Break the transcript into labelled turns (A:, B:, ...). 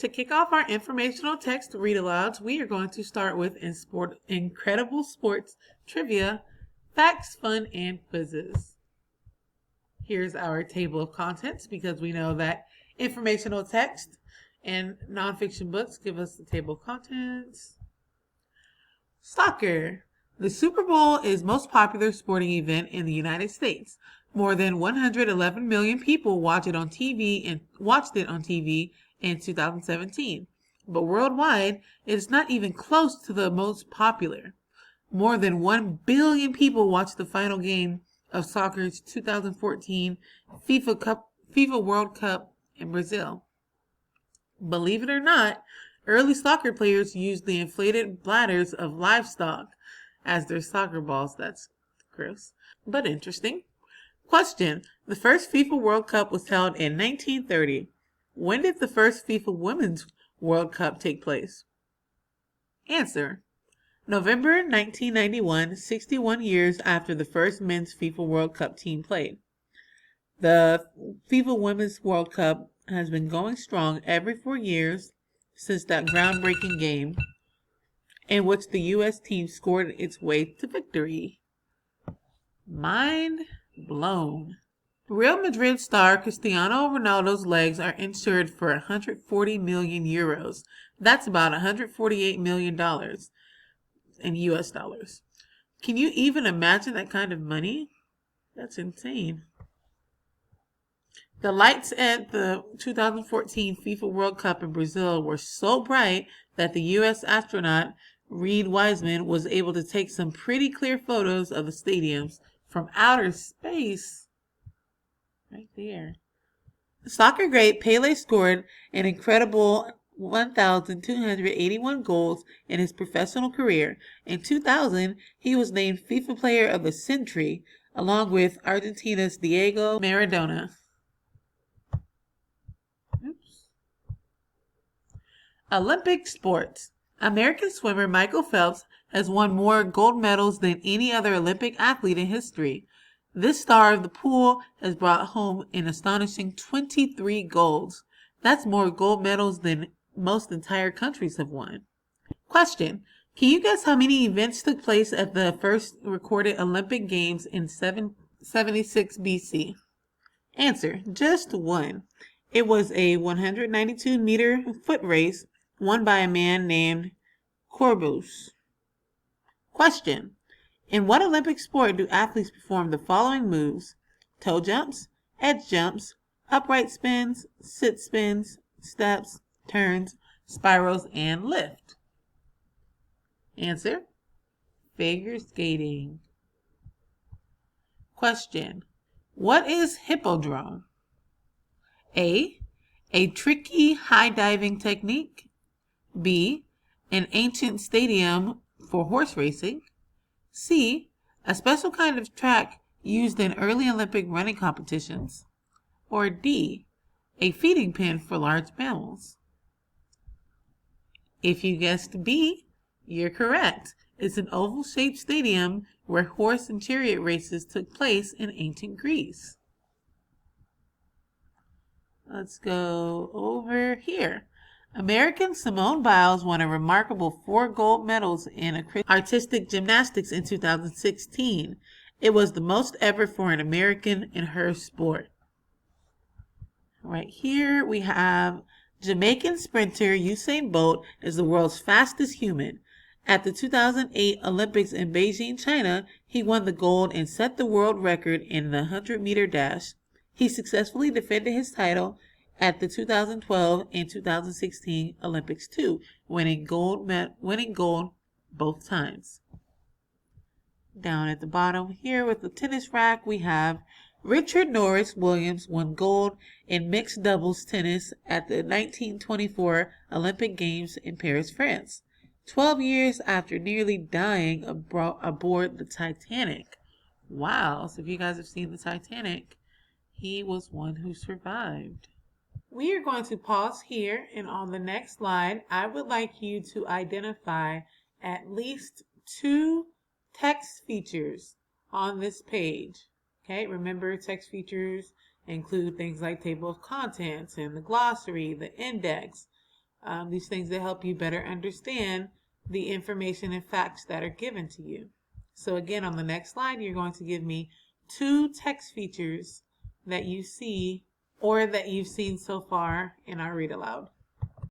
A: To kick off our informational text read-alouds, we are going to start with incredible sports trivia, facts, fun, and quizzes. Here's our table of contents because we know that informational text and nonfiction books give us the table of contents. Soccer. The Super Bowl is most popular sporting event in the United States. More than 111 million people watched it on TV in 2017. But worldwide, it is not even close to the most popular. More than 1 billion people watched the final game of soccer's 2014 FIFA World Cup in Brazil. Believe it or not, early soccer players used the inflated bladders of livestock as their soccer balls. That's gross, but interesting. Question. The first FIFA World Cup was held in 1930. When did the first FIFA Women's World Cup take place? Answer. November 1991, 61 years after the first men's FIFA World Cup team played. The FIFA Women's World Cup has been going strong every 4 years since that groundbreaking game in which the U.S. team scored its way to victory. Mind blown. Real Madrid star Cristiano Ronaldo's legs are insured for 140 million euros. That's about $148 million in US dollars. Can you even imagine that kind of money? That's insane. The lights at the 2014 FIFA World Cup in Brazil were so bright that the U.S. astronaut Reed Wiseman was able to take some pretty clear photos of the stadiums from outer space. Right there. Soccer great Pelé scored an incredible 1,281 goals in his professional career. In 2000, he was named FIFA Player of the Century, along with Argentina's Diego Maradona. Olympic sports. American swimmer Michael Phelps has won more gold medals than any other Olympic athlete in history. This star of the pool has brought home an astonishing 23 golds. That's more gold medals than most entire countries have won. Question. Can you guess how many events took place at the first recorded Olympic Games in 776 BC? Answer. Just one. It was a 192-meter foot race won by a man named Corbeus. Question. In what Olympic sport do athletes perform the following moves? Toe jumps, edge jumps, upright spins, sit spins, steps, turns, spirals, and lift? Answer. Figure skating. Question. What is hippodrome? A tricky high diving technique. B, an ancient stadium for horse racing. C, a special kind of track used in early Olympic running competitions. Or D, a feeding pen for large mammals. If you guessed B, you're correct. It's an oval-shaped stadium where horse and chariot races took place in ancient Greece. Let's go over here. American Simone Biles won a remarkable 4 gold medals in artistic gymnastics in 2016. It was the most ever for an American in her sport. Right here we have Jamaican sprinter Usain Bolt is the world's fastest human. At the 2008 Olympics in Beijing, China, he won the gold and set the world record in the 100-meter dash. He successfully defended his title at the 2012 and 2016 Olympics too, winning gold both times. Down at the bottom here with the tennis rack, we have Richard Norris Williams won gold in mixed doubles tennis at the 1924 Olympic Games in Paris, France, 12 years after nearly dying aboard the Titanic. Wow, so if you guys have seen the Titanic, he was one who survived. We are going to pause here, and on the next slide, I would like you to identify at least 2 text features on this page. Okay, remember text features include things like table of contents and the glossary, the index. These things that help you better understand the information and facts that are given to you. So again, on the next slide, you're going to give me 2 text features that you see or that you've seen so far in our read aloud.